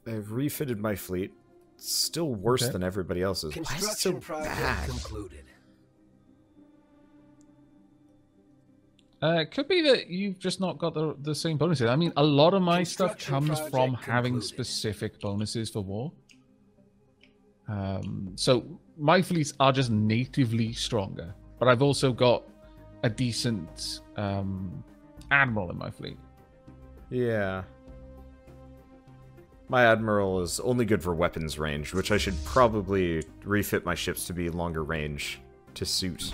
I've refitted my fleet. It's still worse than everybody else's. Why is it so bad? Concluded. It could be that you've just not got the same bonuses. I mean, a lot of my stuff comes from having specific bonuses for war. So my fleets are just natively stronger, but I've also got a decent admiral in my fleet. Yeah. My admiral is only good for weapons range, which I should probably refit my ships to be longer range to suit.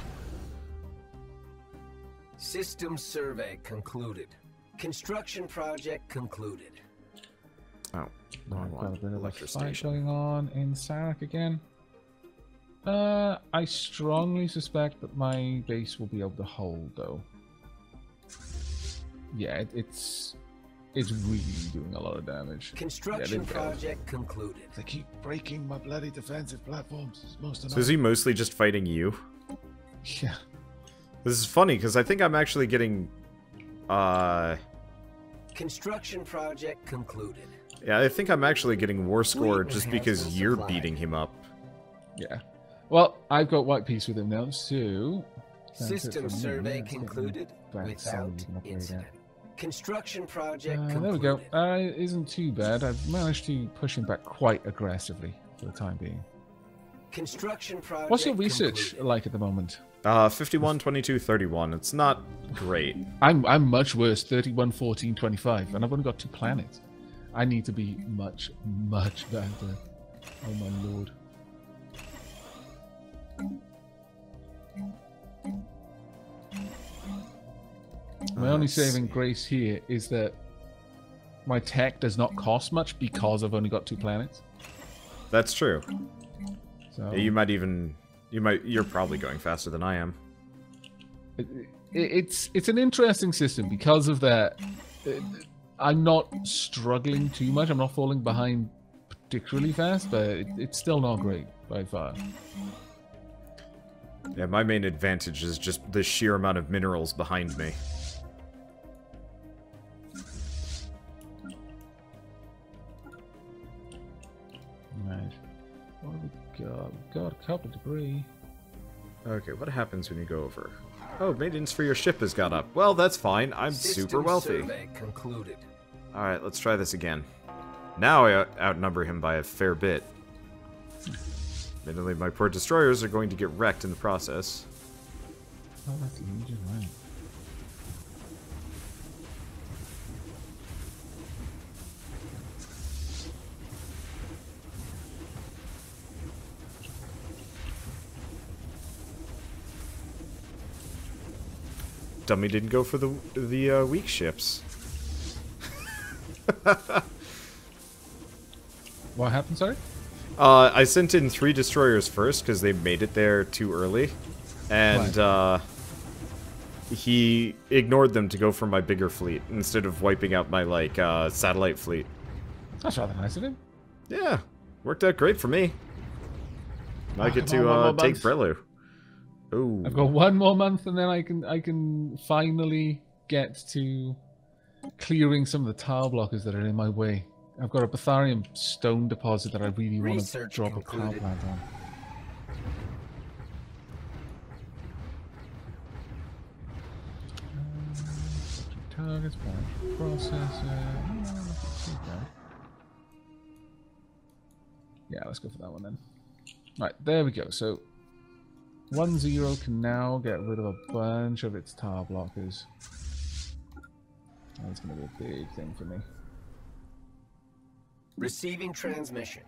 System survey concluded. Construction project concluded. Oh, wrong one. Got a bit of a Electric fight station. going on in Sarek again. I strongly suspect that my base will be able to hold, though. Yeah, it's really doing a lot of damage. Construction project concluded. They keep breaking my bloody defensive platforms. It's most So is he mostly just fighting you? Yeah. This is funny, because I think I'm actually getting... Construction project concluded. Yeah, I think I'm actually getting war score just because you're beating him up. Yeah. Well, I've got white peace with him now, so... System survey concluded without incident. Construction project concluded. There we go. Isn't too bad. I've managed to push him back quite aggressively for the time being. Construction project. What's your research concluded. like at the moment? 51, 22, 31. It's not great. I'm much worse. 31, 14, 25, and I've only got 2 planets. I need to be much, much better. Oh my lord. My only saving grace here is that my tech does not cost much because I've only got 2 planets. That's true. So Yeah, you're probably going faster than I am. it's an interesting system because of that. I'm not struggling too much. I'm not falling behind particularly fast, but it's still not great by far. Yeah, my main advantage is just the sheer amount of minerals behind me. Right. What have we got? We've got a couple of debris. Okay, what happens when you go over? Oh, maintenance for your ship has got up. Well, that's fine. I'm super wealthy. Survey concluded. Alright, let's try this again. Now I outnumber him by a fair bit. Admittedly, my poor destroyers are going to get wrecked in the process. Oh, that's Legion, right. Dummy didn't go for the weak ships. What happened, sorry? I sent in 3 destroyers first because they made it there too early, and he ignored them to go for my bigger fleet instead of wiping out my satellite fleet. That's rather nice of him. Yeah, worked out great for me. I get come on, to take Brelu. Ooh. I've got 1 more month, and then I can finally get to clearing some of the tile blockers that are in my way. I've got a Betharium stone deposit that I really want to drop concluded. a power plant on. Targets, processor. Yeah, let's go for that one then. Right, there we go. So 1-0 can now get rid of a bunch of its tile blockers. That's going to be a big thing for me. Receiving transmission.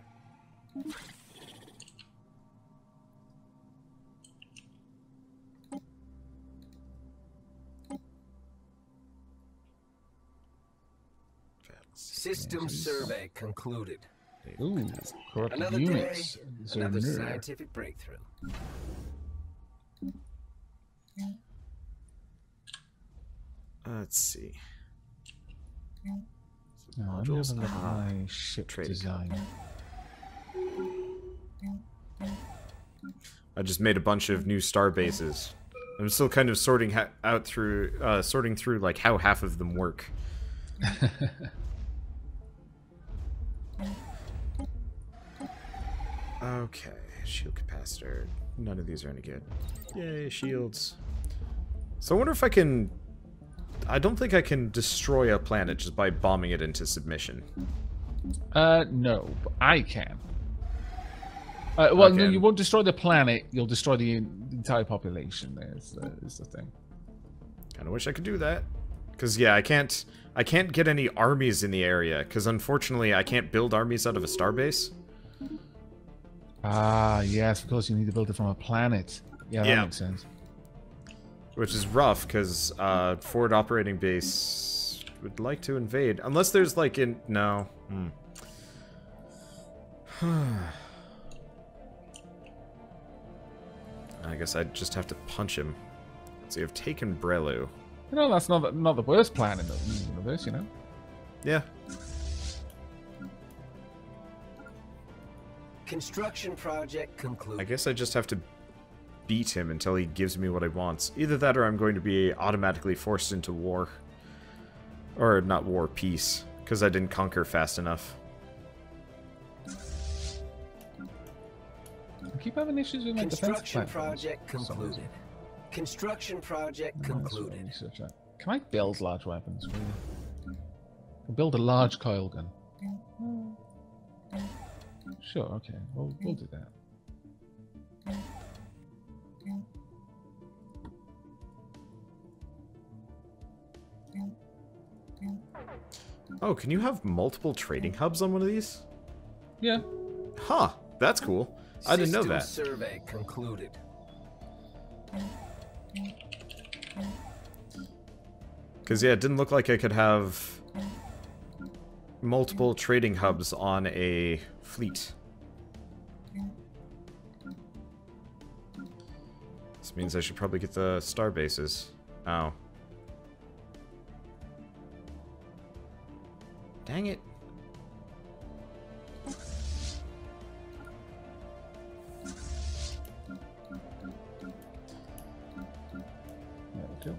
System survey concluded. Ooh, corrupted Another units. day, So another near. scientific breakthrough. Let's see. No, let me have a look at my ship design. I just made a bunch of new star bases. I'm still kind of sorting through like how half of them work. Okay, shield capacitor. None of these are any good. Yay, shields. So I wonder if I can... I don't think I can destroy a planet just by bombing it into submission. No, but I can. Well, Okay. no, you won't destroy the planet. You'll destroy the entire population. Is the thing. Kind of wish I could do that. Because, yeah, I can't get any armies in the area. Because, unfortunately, I can't build armies out of a starbase. Ah, yes, of course you need to build it from a planet. Yeah, that makes sense. Which is rough, because forward operating base would like to invade. Unless there's, like, no. I guess I'd just have to punch him. So you've taken Brelu. You know, that's not the worst plan in the universe, you know? Yeah. Construction project concluded. I guess I just have to beat him until he gives me what I want. Either that or I'm going to be automatically forced into war. Or not war, peace. Because I didn't conquer fast enough. I keep having issues with my defense Construction platforms. project concluded. Construction project concluded. Research that. Can I build large weapons? Really? I'll build a large coil gun. Sure, okay. We'll do that. Oh, can you have multiple trading hubs on one of these? Yeah. Huh, that's cool. I didn't know that. System survey concluded. Because, yeah, it didn't look like I could have multiple trading hubs on a fleet. This means I should probably get the star bases. Oh. Dang it.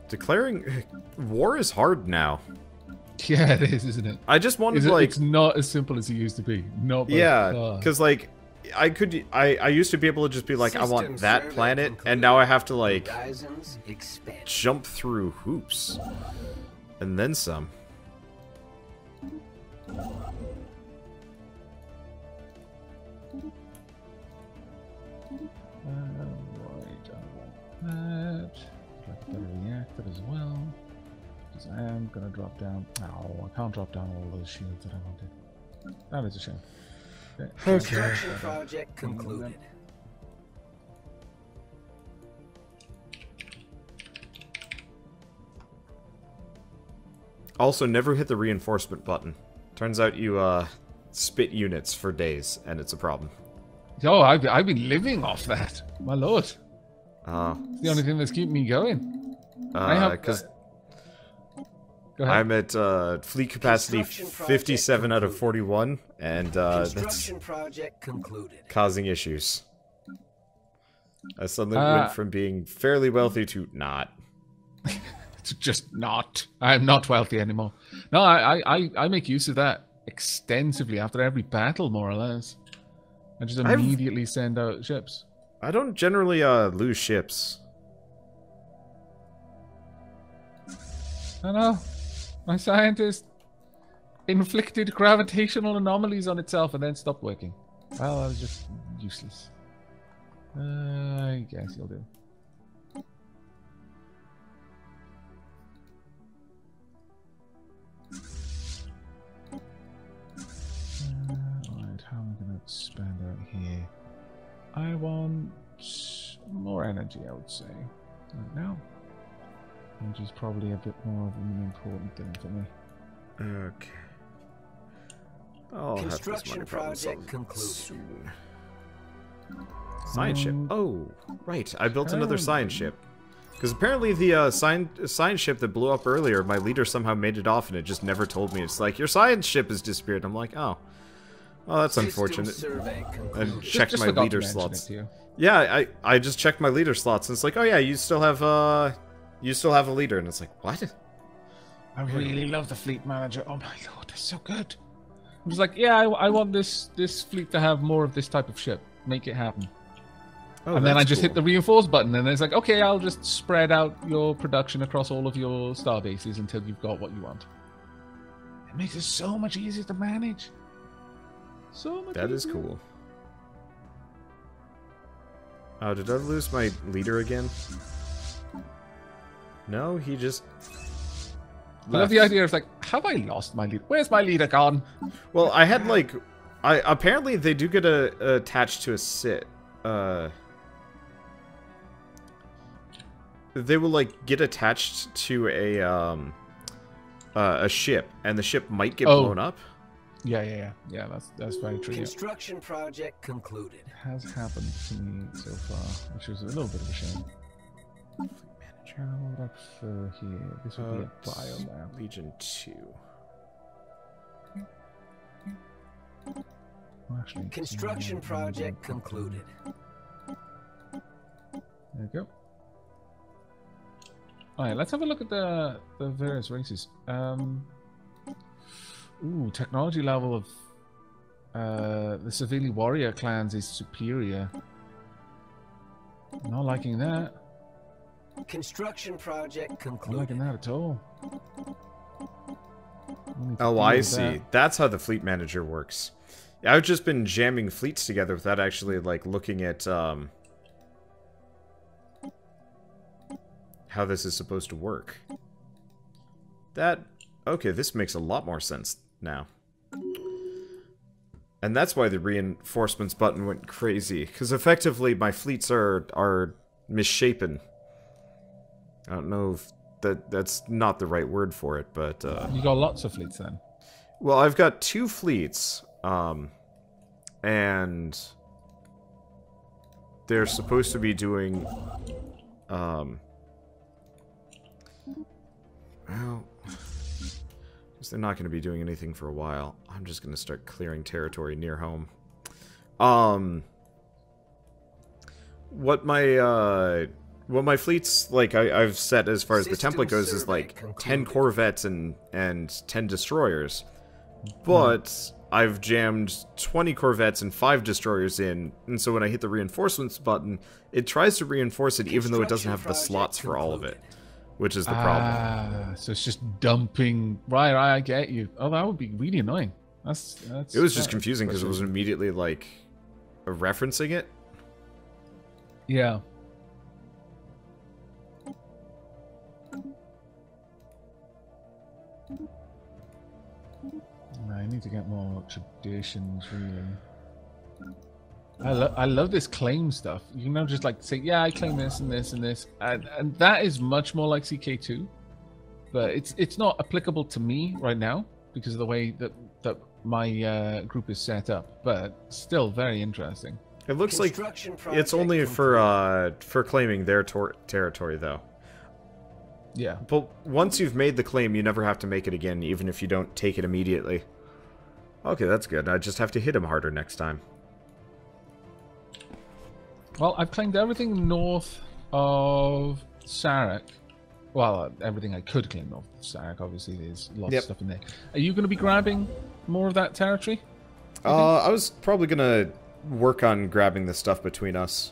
Declaring war is hard now. Yeah, it is, isn't it? I just wanted to, like... It's not as simple as it used to be. Not by yeah, far. because, like, I used to be able to just be like, I want that planet, and now I have to, like, jump through hoops. And then some. Right, I want that. I'd like a better reactor as well. Because I am going to drop down... Oh, I can't drop down all those shields that I wanted. That is a shame. Okay. Construction project concluded. Also, never hit the reinforcement button. Turns out you, spit units for days, and it's a problem. Oh, I've been living off that. My lord. It's the only thing that's keeping me going. Because Go ahead. I'm at fleet capacity 57 out of 41, and that's Construction project concluded. causing issues. I suddenly went from being fairly wealthy to not. It's just not. I'm not wealthy anymore. No, I make use of that extensively after every battle, more or less. I just immediately send out ships. I don't generally lose ships. I know. My scientist inflicted gravitational anomalies on itself and then stopped working. Well, that was just useless. I guess you'll do. Alright, how am I going to expand out here? I want more energy, I would say, right now. Which is probably a bit more of an important thing for me. Okay. I'll have this Construction money problem project solved concluded. soon. Science ship. Oh, right. I built another science ship. Because apparently the science ship that blew up earlier, my leader somehow made it off and it just never told me. It's like, your science ship has disappeared. I'm like, oh. Well, that's unfortunate. I checked Just my forgot leader to mention slots. it to you. Yeah, I just checked my leader slots and it's like, oh yeah, you still have a leader. And it's like, what? I really love the fleet manager. Oh my lord, they're so good. I was like, yeah, I want this fleet to have more of this type of ship. make it happen. Oh, And then I that's just hit the cool. reinforce button, and it's like, okay, I'll just spread out your production across all of your star bases until you've got what you want. It makes it so much easier to manage. So much That is easier. cool. Oh, did I lose my leader again? No, he just... I love the idea of like, have I lost my leader? Where's my leader gone? Well, I had like... apparently they do get attached to a sit. They will like get attached to a ship, and the ship might get blown up. Yeah. That's very true. Yeah. Construction project concluded. It has happened to me so far, which was a little bit of a shame. What would I prefer here? This would be a biolab. Legion 2. Actually, Construction project concluded. There we go. Alright, let's have a look at the various races. Ooh, technology level of the Savili warrior clans is superior. Not liking that. Construction project Not concluded. liking that at all. Oh, I see. That's how the fleet manager works. Yeah, I've just been jamming fleets together without actually like looking at how this is supposed to work. Okay, this makes a lot more sense now. And that's why the reinforcements button went crazy, because effectively my fleets are misshapen. I don't know if that's not the right word for it, but You got lots of fleets then. well, I've got 2 fleets, and they're supposed to be doing, well, because they're not going to be doing anything for a while. I'm just going to start clearing territory near home. What my fleets, like, I've set as far as the System template goes is, survey like, concluded. 10 corvettes and 10 destroyers. But I've jammed 20 corvettes and 5 destroyers in, and so when I hit the reinforcements button, it tries to reinforce it even though it doesn't have the slots for all of it, which is the problem. So it's just dumping. Right, I get you. Oh, that would be really annoying. That's It was just confusing because it wasn't immediately, like, referencing it. Yeah. I need to get more traditions, really. I love this claim stuff. You know, just like say, yeah, I claim this and this and this, and that is much more like CK2, but it's not applicable to me right now because of the way that my group is set up. But still, very interesting. It looks like Construction it's project only concluded. for claiming their territory, though. Yeah. But once you've made the claim, you never have to make it again, even if you don't take it immediately. Okay, that's good. I just have to hit him harder next time. Well, I've claimed everything north of Sarek. Well, everything I could claim north of Sarek. Obviously, there's lots of stuff in there. Are you going to be grabbing more of that territory? I was probably gonna work on grabbing the stuff between us.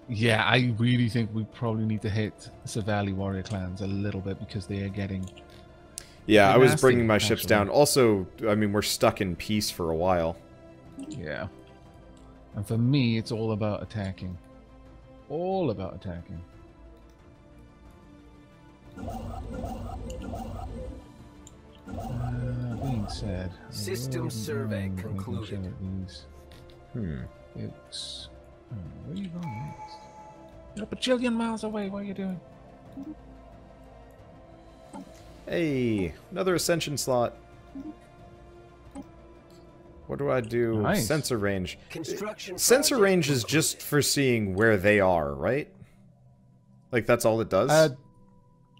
Yeah, I really think we probably need to hit Savali warrior clans a little bit because they are getting... Yeah, I was nasty, bringing my ships actually. down. Also, I mean, we're stuck in peace for a while. Yeah. And for me, it's all about attacking. All about attacking. Being said... I System wouldn't survey mind making concluded. sure that these It's... Oh, where are you going next? You're a bajillion miles away. What are you doing? Hey, another ascension slot. What do I do? Nice. Sensor range. Construction Sensor project range is concluded. just for seeing where they are, right? Like, that's all it does?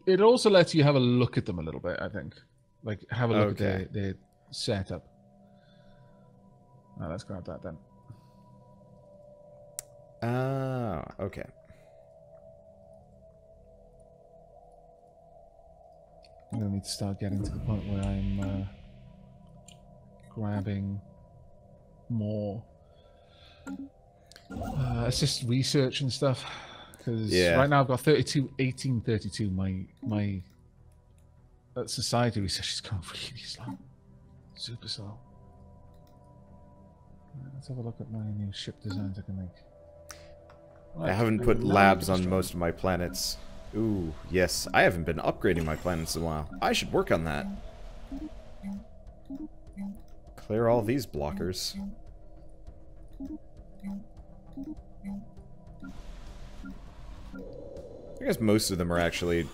It also lets you have a look at them a little bit, I think. Like, have a look Okay. at their setup. Oh, let's grab that then. Ah, okay. I'm going to need to start getting to the point where I'm grabbing more. Assist research and stuff. Because Yeah. right now I've got 1832. My society research is going really slow. Super slow. Let's have a look at my new ship designs I can make. Right, I haven't put labs on most of my planets. Ooh, yes. I haven't been upgrading my planets in a while. I should work on that. Clear all these blockers. I guess most of them are actually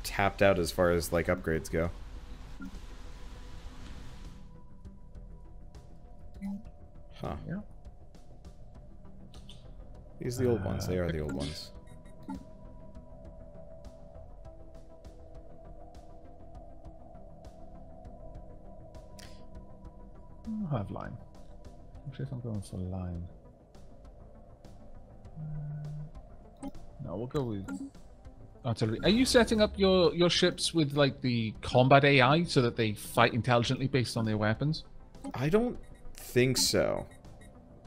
tapped out as far as, like, upgrades go. Huh. Yeah. These are the old ones. They are the old ones. I'll have line. I'm sure if I'm going for line. No, we'll go with artillery. Are you setting up your ships with like the combat AI so that they fight intelligently based on their weapons? I don't think so.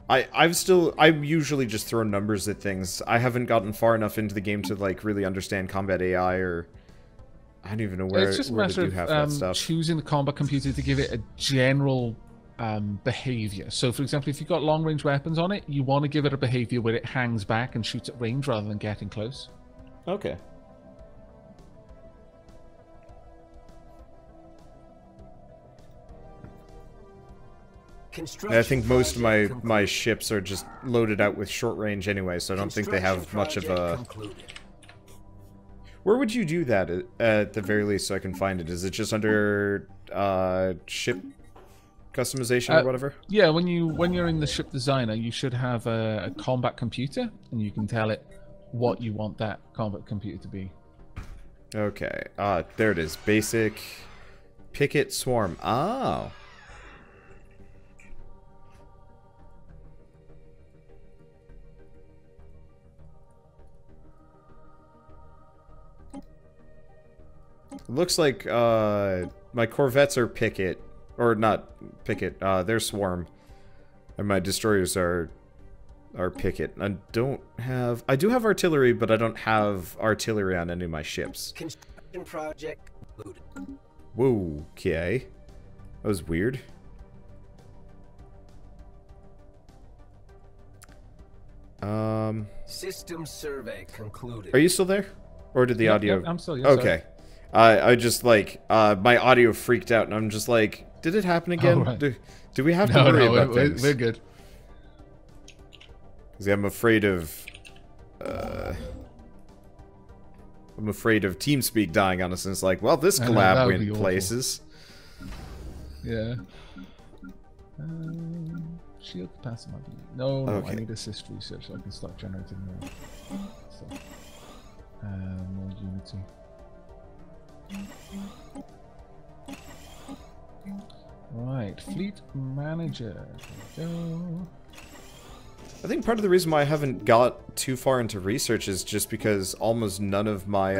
I usually just throw numbers at things. I haven't gotten far enough into the game to like really understand combat AI, or I don't even know where It's just a where matter to do half that of stuff. choosing the combat computer to give it a general behavior. So, for example, if you've got long-range weapons on it, you want to give it a behavior where it hangs back and shoots at range rather than getting close. Okay. Construction I think most of my project ships are just loaded out with short range anyway, so I don't think they have much of a... concluded. Where would you do that at the very least so I can find it? Is it just under ship customization or whatever? Yeah, when you're in the ship designer, you should have a combat computer, and you can tell it what you want that combat computer to be. Okay. There it is. Basic picket swarm. Oh. It looks like my corvettes are picket, or not picket. They're swarm, and my destroyers are picket. I do have artillery, but I don't have artillery on any of my ships. Construction project concluded. Whoa, okay. That was weird. System survey concluded. Are you still there? Or did the audio... Yep, I'm still here. Okay. I just, like, my audio freaked out, and I'm just like, did it happen again? Oh, right. Do we have to worry about things? We're good. Because I'm afraid of... I'm afraid of TeamSpeak dying on us, and it's like, well, this I know, collab that would went be awful. places. Yeah. Shield capacity. No, Okay. I need assist research so I can start generating more stuff. More Unity. Right, fleet manager. There we go. I think part of the reason why I haven't got too far into research is just because almost none of my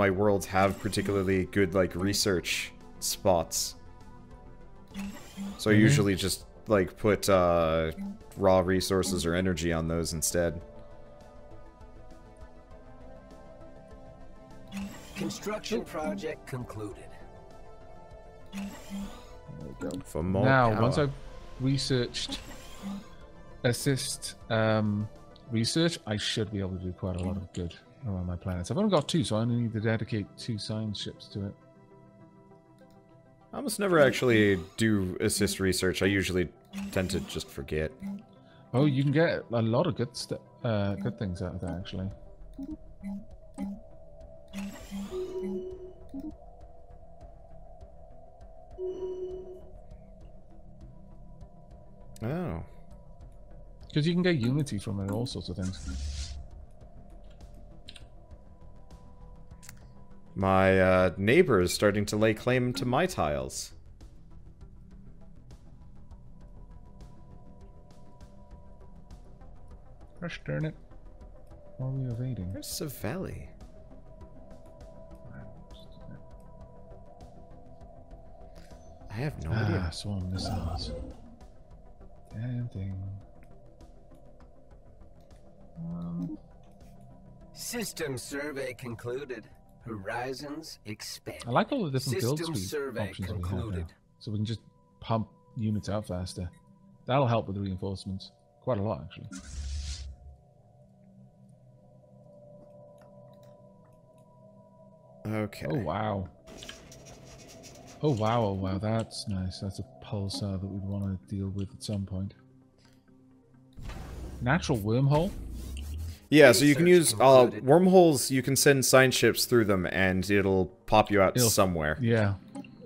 worlds have particularly good like research spots. So I usually just like put raw resources or energy on those instead. Construction project concluded. There we go. For more Now, power. once I've researched assist research, I should be able to do quite a lot of good around my planets. I've only got 2, so I only need to dedicate 2 science ships to it. I almost never actually do assist research. I usually tend to just forget. Oh, you can get a lot of good things out of that, actually. Oh. Because you can get Unity from it, all sorts of things. My neighbor is starting to lay claim to my tiles. Gosh darn it. What are we evading? Where's Savelli? I have no idea. Swarm missiles. damn thing. System survey concluded. Horizons expanded. I like all the different build System speed survey options we have concluded. now. So we can just pump units out faster. That'll help with the reinforcements. Quite a lot, actually. Okay. Oh, wow. Oh, wow, oh, wow. That's nice. That's a pulsar that we'd want to deal with at some point. Natural wormhole? Yeah, so you can Research use concluded. wormholes. You can send science ships through them, and it'll pop you out somewhere. Yeah.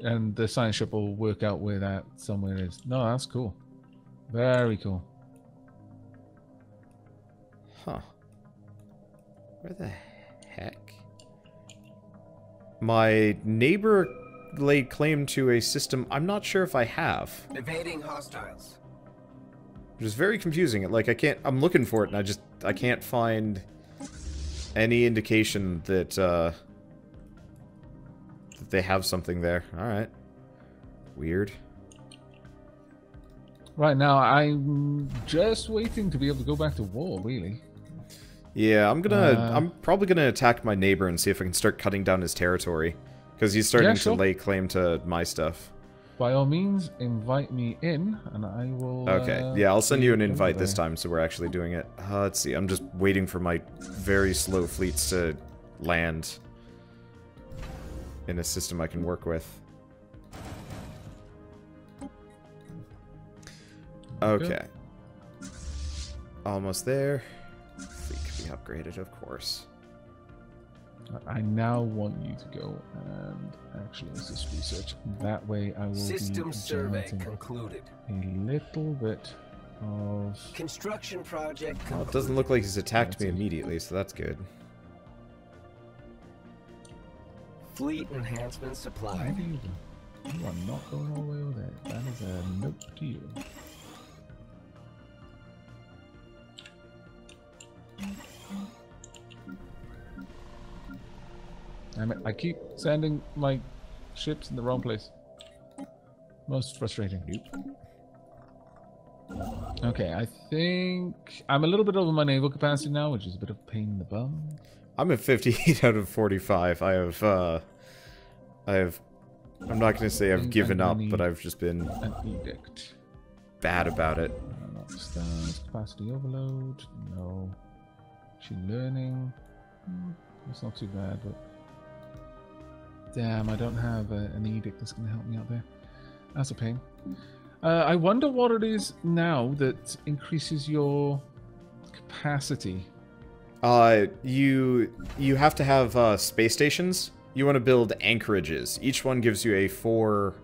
And the science ship will work out where that somewhere is. No, that's cool. Very cool. Huh. Where the heck? My neighbor laid claim to a system I'm not sure if I have. Evading hostiles. Which is very confusing. Like, I'm looking for it, and I can't find any indication that, that they have something there. Alright. Weird. Right now, I'm just waiting to be able to go back to war, really. Yeah, I'm probably gonna attack my neighbor and see if I can start cutting down his territory. Because he's starting to lay claim to my stuff. By all means, invite me in, and I will... Okay, yeah, I'll send you an invite this time, so we're actually doing it. Let's see, I'm just waiting for my very slow fleets to land in a system I can work with. Okay. Almost there. Fleet can be upgraded, of course. I now want you to go and actually assist research. That way I will System be survey generating concluded. a little bit of... Construction project concluded. Well, it doesn't look like he's attacked me immediately, so that's good. Fleet enhancement supplied. You are not going all the way over there. That is a nope to you. Damn it, I keep sending my ships in the wrong place. Most frustrating. Okay, I think I'm a little bit over my naval capacity now, which is a bit of a pain in the bum. I'm at 58 out of 45. I'm not going to say I've given up, but I've just been An edict. bad about it. Not stars, capacity overload, no. Machine learning. That's not too bad, but... Damn, I don't have an edict that's going to help me out there. That's a pain. I wonder what it is now that increases your capacity. You have to have space stations. You want to build anchorages. Each one gives you a 4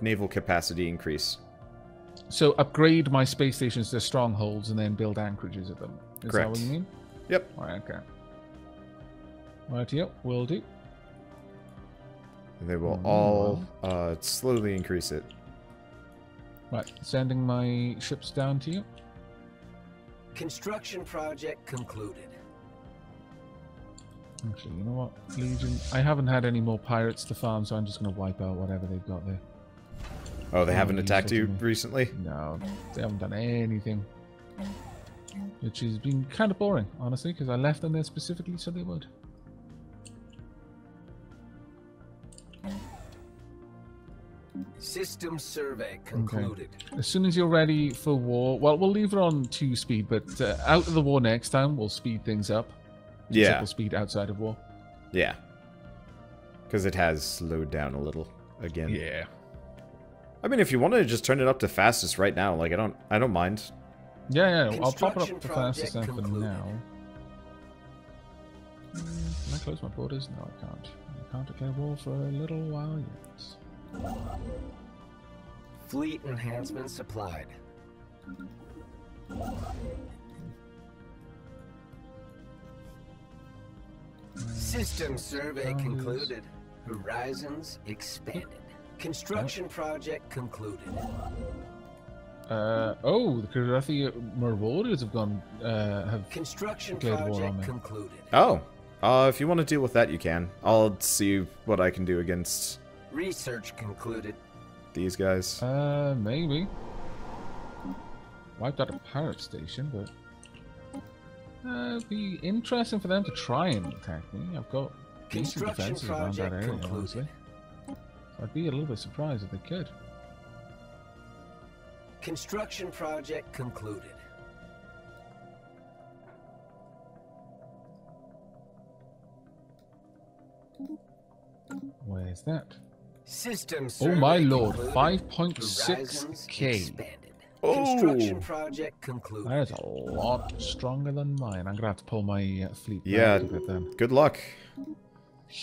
naval capacity increase. So upgrade my space stations to strongholds and then build anchorages at them. Is Correct. that what you mean? Yep. Alright, okay. Right, yep, will do. And they will all slowly increase it. Right, sending my ships down to you. Construction project concluded. Actually, you know what, Legion? I haven't had any more pirates to farm, so I'm just going to wipe out whatever they've got there. Oh, they haven't useful attacked to you me. recently? No, they haven't done anything. Which has been kind of boring, honestly, because I left them there specifically so they would. System survey concluded. As soon as you're ready for war, well, we'll leave it on 2 speed, but out of the war next time, we'll speed things up. Yeah. Triple speed outside of war. Yeah. Because it has slowed down a little again. Yeah. I mean, if you want to just turn it up to fastest right now, like I don't mind. Yeah, I'll pop it up Construction to fastest project for concluded. now. Can I close my borders? No, I can't. I can't declare war for a little while yet. Fleet enhancement supplied. System survey concluded. Horizons expanded. Construction project concluded. Oh, the Karathi Marauders have gone, have Construction declared war on project me. concluded. Oh. If you want to deal with that, you can. I'll see what I can do against... Research concluded. These guys. Maybe. Wiped out a pirate station, but it'd be interesting for them to try and attack me. I've got decent Construction defenses around that project area, honestly. concluded. So I'd be a little bit surprised if they could. Construction project concluded. Where's that? System Oh survey my lord, concluded. 5.6k. Horizons expanded. Oh. Construction project concluded. That is a lot stronger than mine. I'm gonna have to pull my fleet Yeah. back a bit then. Good luck.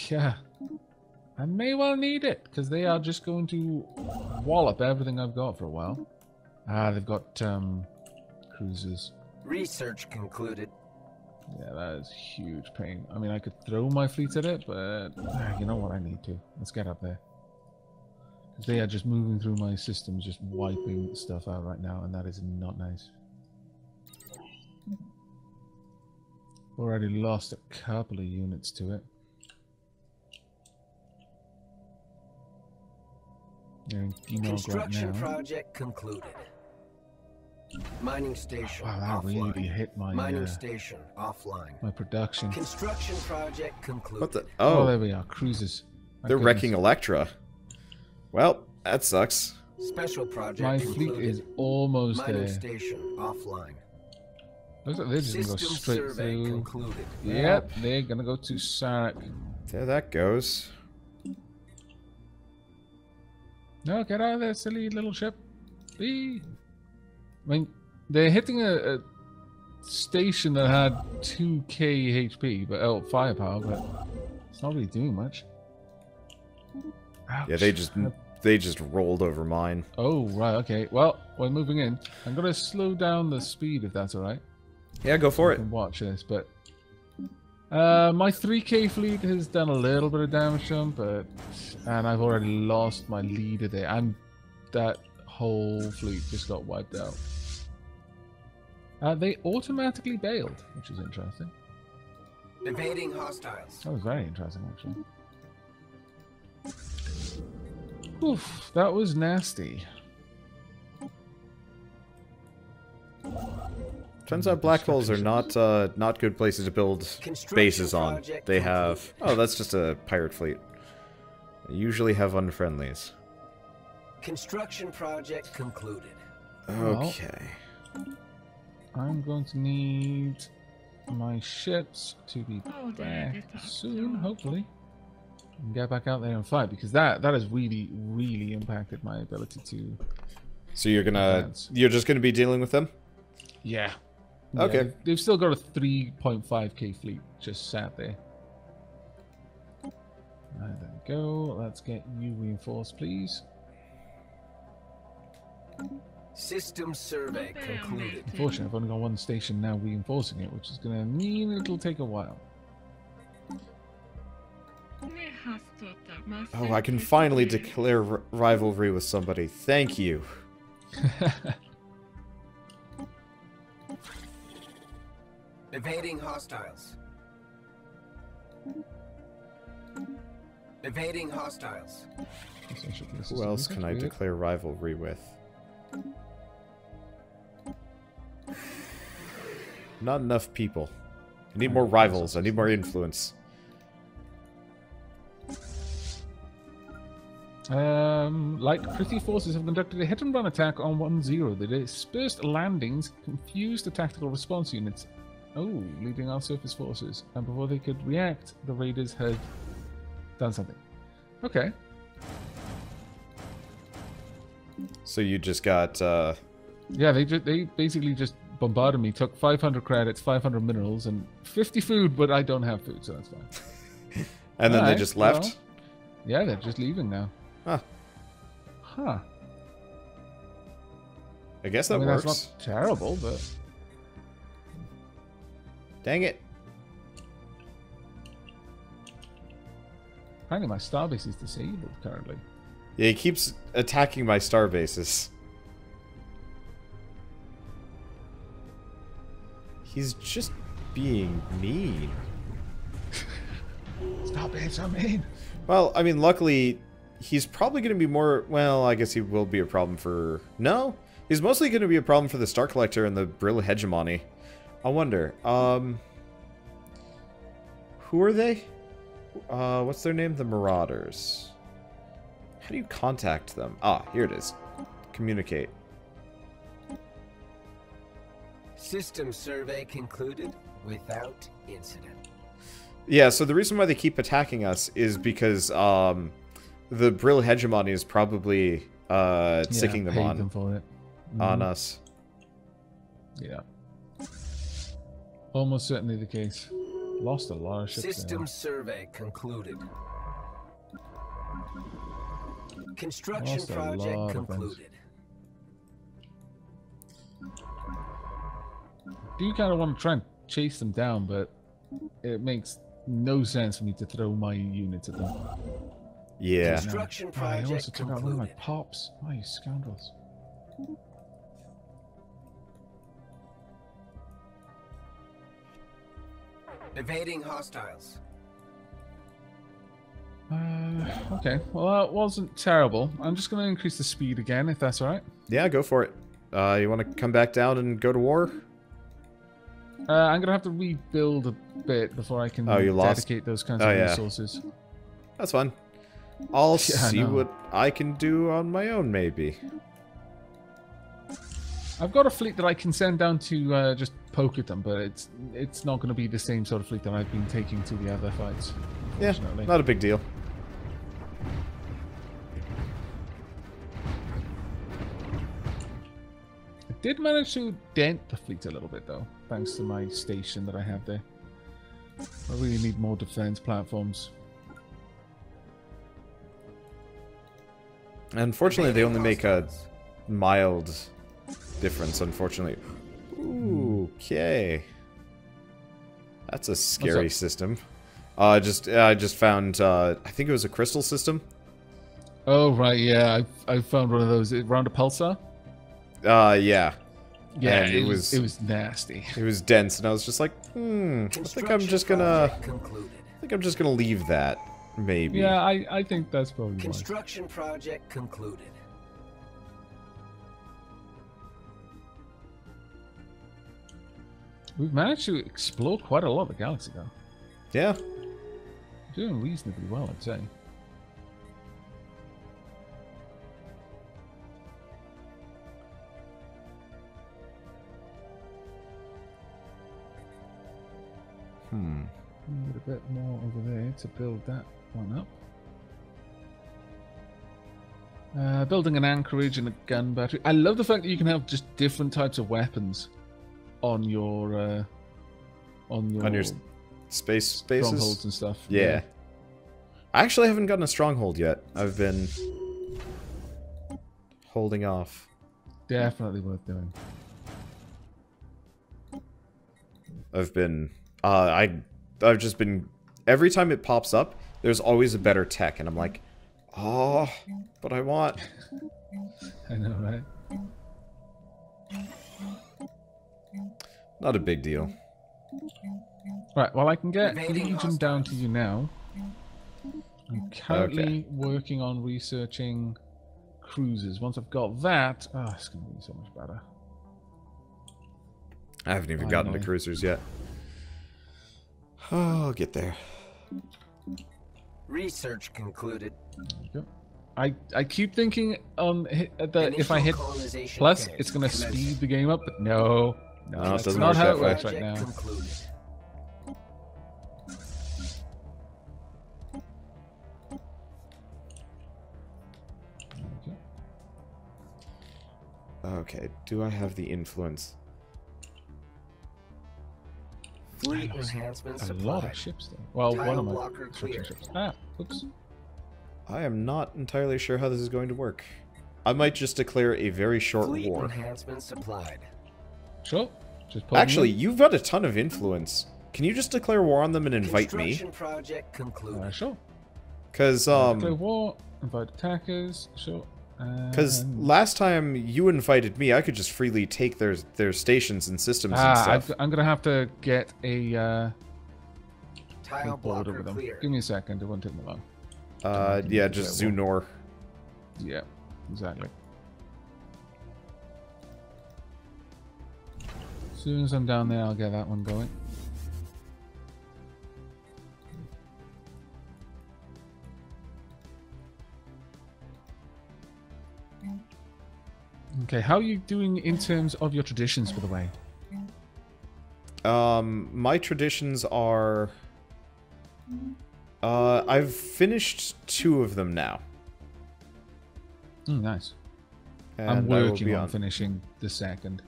Yeah. I may well need it, because they are just going to wallop everything I've got for a while. Ah, they've got cruisers. Research concluded. Yeah, that is huge pain. I mean, I could throw my fleet at it, but you know what? I need to. Let's get up there. 'Cause they are just moving through my systems, just wiping stuff out right now, and that is not nice. Already lost a couple of units to it. They're in Gnog right Construction now. project concluded. Mining station Wow, that offline. really hit my Mining station offline. my production. Construction project concluded. What the? Oh, Oh, there we are. Cruises. My they're goodness. wrecking Electra. Well, that sucks. Special project My concluded. fleet is almost Mining there. station offline. Looks like they're just gonna go System straight survey through. concluded. Yep, they're gonna go to Sarek. There that goes. No, get out of there, silly little ship. Be. I mean, they're hitting a station that had 2k HP, but firepower, but it's not really doing much. Ouch. Yeah, they just rolled over mine. Oh, right, okay. Well, we're moving in. I'm gonna slow down the speed if that's alright. Yeah, go for I it. can watch this, but my 3k fleet has done a little bit of damage to them, and I've already lost my leader there, and that whole fleet just got wiped out. They automatically bailed, which is interesting. Evading hostiles. That was very interesting, actually. Oof, that was nasty. Turns out black holes are not good places to build Construction bases on. project They have that's just a pirate fleet. They usually have unfriendlies. Construction project concluded. Okay. I'm going to need my ships to be back soon, hopefully. And get back out there and fight, because that has really, really impacted my ability to... So you're just gonna be dealing with them? Yeah. Okay. Yeah, they've still got a 3.5k fleet just sat there. There we go. Let's get you reinforced, please. System survey concluded. Unfortunately, I've only got one station now reinforcing it, which is going to mean it'll take a while. Oh, I can finally declare rivalry with somebody. Thank you. Evading hostiles. Evading hostiles. Who else can I declare rivalry with? Not enough people. I need more rivals. I need more influence. Light Pretty forces have conducted a hit-and-run attack on 1-0. They dispersed landings, confused the tactical response units. Oh, leading our surface forces. And before they could react, the raiders had done something. Okay. So you just got, Yeah, they basically just bombarded me, took 500 credits, 500 minerals, and 50 food, but I don't have food, so that's fine. and then they Alright, just left? well, yeah, they're just leaving now. Huh. Huh. I guess that I mean, works. that's not terrible, but... Dang it. Apparently my starbase is disabled currently. Yeah, he keeps attacking my star bases. He's just being mean. Starbase, I'm in! Well, I mean, luckily, he's probably going to be more... Well, I guess he will be a problem for... No? He's mostly going to be a problem for the Star Collector and the Brill Hegemony. I wonder. Who are they? What's their name? The Marauders. How do you contact them? Ah, here it is. Communicate. System survey concluded without incident. Yeah, so the reason why they keep attacking us is because the Brill Hegemony is probably sicking them on, them for it. on us. Yeah. Almost certainly the case. Lost a lot of ships. System there. survey concluded. Construction Lost a project lot of things. concluded. Do kind of want to try and chase them down, but it makes no sense for me to throw my units at them. Yeah. Construction Oh, I also project took out one of my concluded. pops. Oh, you scoundrels. Evading hostiles. Okay. Well, that wasn't terrible. I'm just going to increase the speed again, if that's alright. Yeah, go for it. You want to come back down and go to war? I'm going to have to rebuild a bit before I can dedicate those kinds of resources. That's fine. I'll Yeah, see what I can do on my own, maybe. I've got a fleet that I can send down to just poke at them, but it's not going to be the same sort of fleet that I've been taking to the other fights. Yeah, not a big deal. I did manage to dent the fleet a little bit, though, thanks to my station that I have there. I really need more defense platforms. Unfortunately, they only make a mild difference, unfortunately. Ooh, okay. That's a scary system. I just found, I think it was a crystal system. Oh, right, yeah. I found one of those around a pulsar. Yeah. Yeah, and it was nasty. It was dense, and I was just like, I think I'm just gonna leave that, maybe. Yeah, I think that's probably wise. Construction project concluded. We've managed to explore quite a lot of the galaxy, though. Yeah. Doing reasonably well, I'd say. Need a bit more over there to build that one up. Building an anchorage and a gun battery. I love the fact that you can have just different types of weapons on your spaces, strongholds and stuff. Yeah. I actually haven't gotten a stronghold yet. I've been holding off. Definitely worth doing. I've just been, every time it pops up, there's always a better tech, and I'm like, oh, but I want. I know, right? Not a big deal. Right, well, I can get Legion down to you now. I'm currently working on researching cruisers. Once I've got that, it's going to be so much better. I haven't even gotten to cruisers yet. Oh, I'll get there. Research concluded. There we go. I keep thinking that if I hit plus, it's going to speed the game up, but no, it that's not how it works right now. Concluded. Okay, do I have the influence? Fleet enhancement A supplied. lot of ships there. Well, Tile one of my blocker clear. ships. Oops. I am not entirely sure how this is going to work. I might just declare a very short Fleet war. enhancement supplied. Sure. Just put Actually, them you've got a ton of influence. Can you just declare war on them and invite me? Construction project concluded. in. Sure. Because, Declare war, invite attackers, sure. Because last time you invited me, I could just freely take their stations and systems and stuff. I'm gonna have to get a Tile board blocker over them. clear. Give me a second, it won't take me long. Yeah, just Zunor. Yeah, exactly. As soon as I'm down there, I'll get that one going. Okay, how are you doing in terms of your traditions, by the way? My traditions are... I've finished 2 of them now. Nice. And I'm I will working be on finishing the second.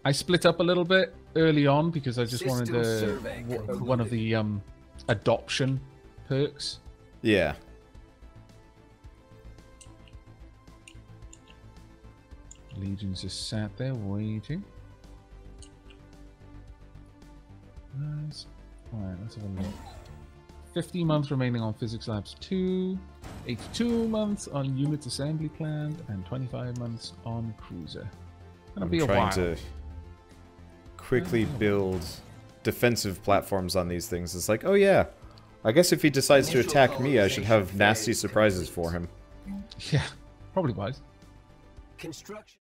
I split up a little bit early on because I just wanted one of the adoption perks. Yeah. Legion's just sat there waiting. Nice. Alright, let's have a look. 50 months remaining on Physics Labs 2, 82 months on Units Assembly Plant, and 25 months on Cruiser. Gonna be a while. I'm trying to quickly build defensive platforms on these things. It's like, oh yeah, I guess if he decides to attack me, I should have nasty surprises for him. Yeah, probably wise. Construction.